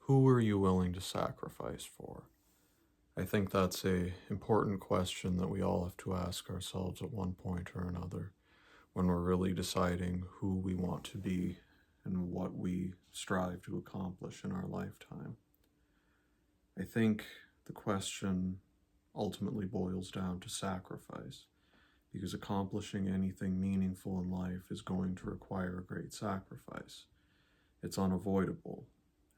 Who are you willing to sacrifice for? I think that's a important question that we all have to ask ourselves at one point or another when we're really deciding who we want to be and what we strive to accomplish in our lifetime. I think the question ultimately boils down to sacrifice, because accomplishing anything meaningful in life is going to require a great sacrifice. It's unavoidable.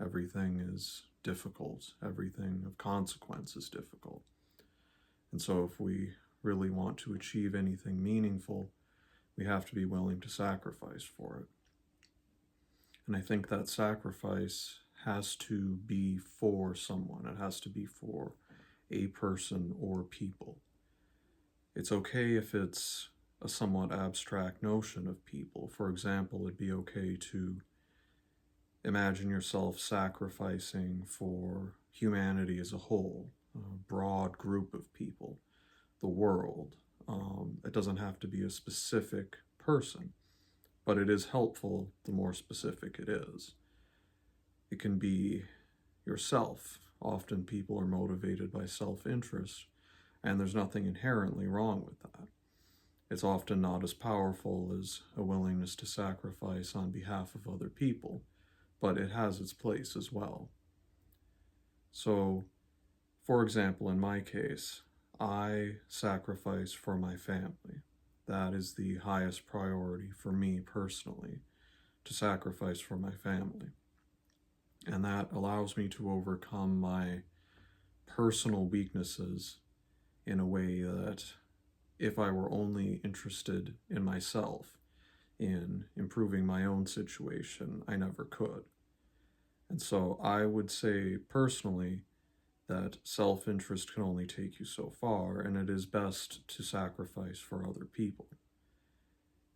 Everything is difficult. Everything of consequence is difficult. And so if we really want to achieve anything meaningful, we have to be willing to sacrifice for it. And I think that sacrifice has to be for someone. It has to be for a person or people. It's okay if it's a somewhat abstract notion of people. For example, it'd be okay to imagine yourself sacrificing for humanity as a whole, a broad group of people, the world. It doesn't have to be a specific person, but it is helpful the more specific it is. It can be yourself. Often people are motivated by self-interest, and there's nothing inherently wrong with that. It's often not as powerful as a willingness to sacrifice on behalf of other people, but it has its place as well. So, for example, in my case, I sacrifice for my family. That is the highest priority for me personally, to sacrifice for my family. And that allows me to overcome my personal weaknesses in a way that if I were only interested in myself, in improving my own situation, I never could. And so I would say personally that self-interest can only take you so far, and it is best to sacrifice for other people.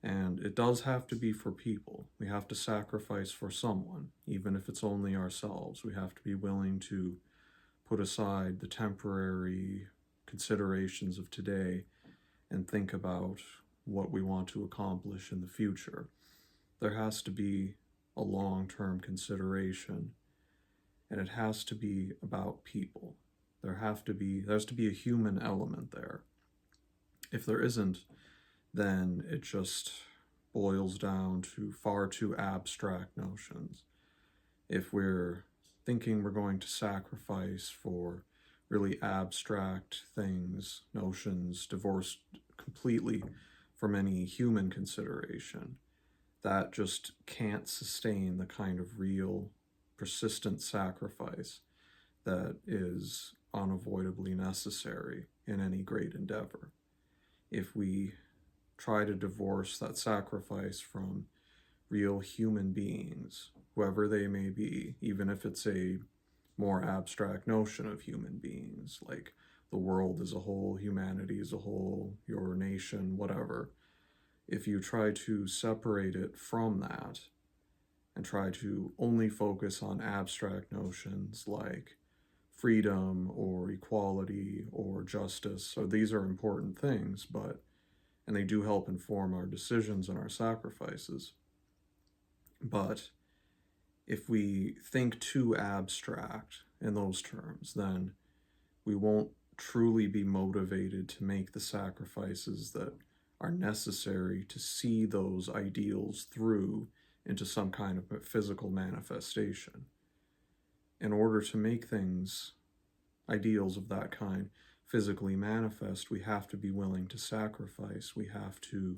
And it does have to be for people. We have to sacrifice for someone, even if it's only ourselves. We have to be willing to put aside the temporary considerations of today and think about what we want to accomplish in the future. There has to be a long-term consideration, and it has to be about people. There has to be a human element there. If there isn't, then it just boils down to far too abstract notions. If we're thinking we're going to sacrifice for really abstract things, notions, divorced completely from any human consideration, that just can't sustain the kind of real, persistent sacrifice that is unavoidably necessary in any great endeavor. If we try to divorce that sacrifice from real human beings, whoever they may be, even if it's a more abstract notion of human beings, like the world as a whole, humanity as a whole, your nation, whatever, if you try to separate it from that and try to only focus on abstract notions like freedom or equality or justice, so these are important things, and they do help inform our decisions and our sacrifices. But if we think too abstract in those terms, then we won't truly be motivated to make the sacrifices that are necessary to see those ideals through into some kind of physical manifestation. In order to make things, ideals of that kind, physically manifest, we have to be willing to sacrifice. We have to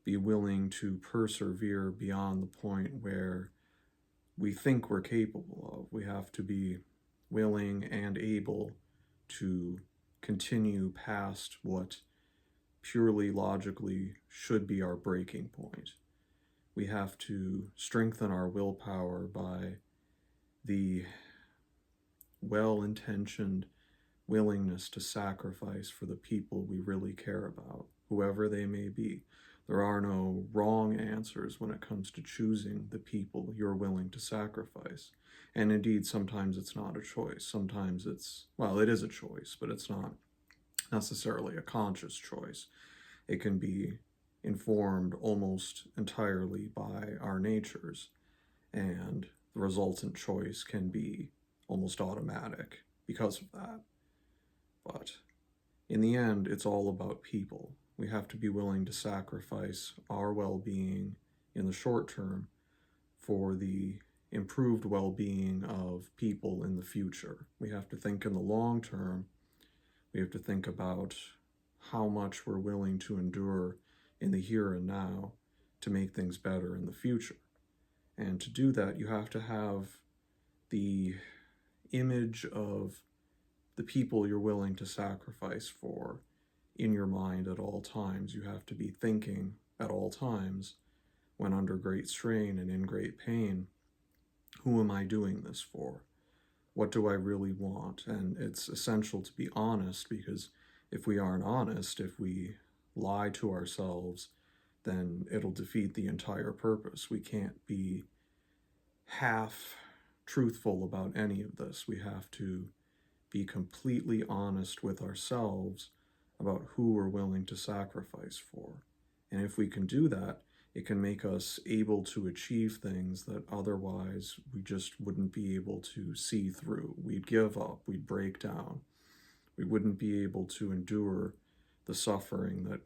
be willing to persevere beyond the point where we think we're capable of. We have to be willing and able to continue past what purely logically should be our breaking point. We have to strengthen our willpower by the well-intentioned willingness to sacrifice for the people we really care about, whoever they may be. There are no wrong answers when it comes to choosing the people you're willing to sacrifice. And indeed, sometimes it's not a choice. Sometimes it is a choice, but it's not necessarily a conscious choice. It can be informed almost entirely by our natures, and the resultant choice can be almost automatic because of that. But in the end, it's all about people. We have to be willing to sacrifice our well-being in the short term for the improved well-being of people in the future. We have to think in the long term. We have to think about how much we're willing to endure in the here and now to make things better in the future. And to do that, you have to have the image of the people you're willing to sacrifice for in your mind at all times. You have to be thinking at all times, when under great strain and in great pain, who am I doing this for? What do I really want? And it's essential to be honest, because if we aren't honest, if we lie to ourselves, then it'll defeat the entire purpose. We can't be half truthful about any of this. We have to be completely honest with ourselves about who we're willing to sacrifice for. And if we can do that, it can make us able to achieve things that otherwise we just wouldn't be able to see through. We'd give up, we'd break down. We wouldn't be able to endure the suffering that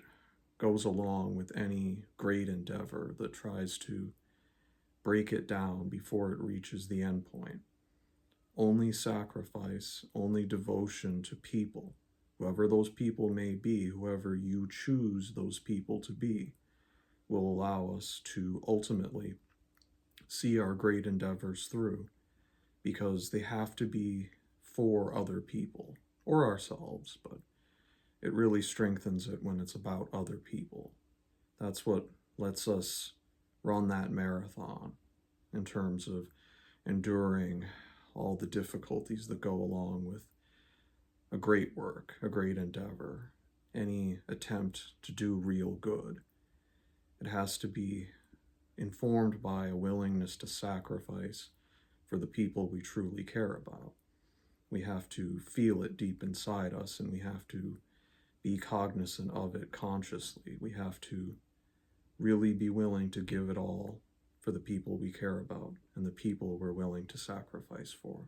goes along with any great endeavor that tries to break it down before it reaches the end point. Only sacrifice, only devotion to people, whoever those people may be, whoever you choose those people to be, will allow us to ultimately see our great endeavors through, because they have to be for other people or ourselves, but it really strengthens it when it's about other people. That's what lets us run that marathon in terms of enduring all the difficulties that go along with a great work, a great endeavor, any attempt to do real good. It has to be informed by a willingness to sacrifice for the people we truly care about. We have to feel it deep inside us, and we have to be cognizant of it consciously. We have to really be willing to give it all for the people we care about and the people we're willing to sacrifice for.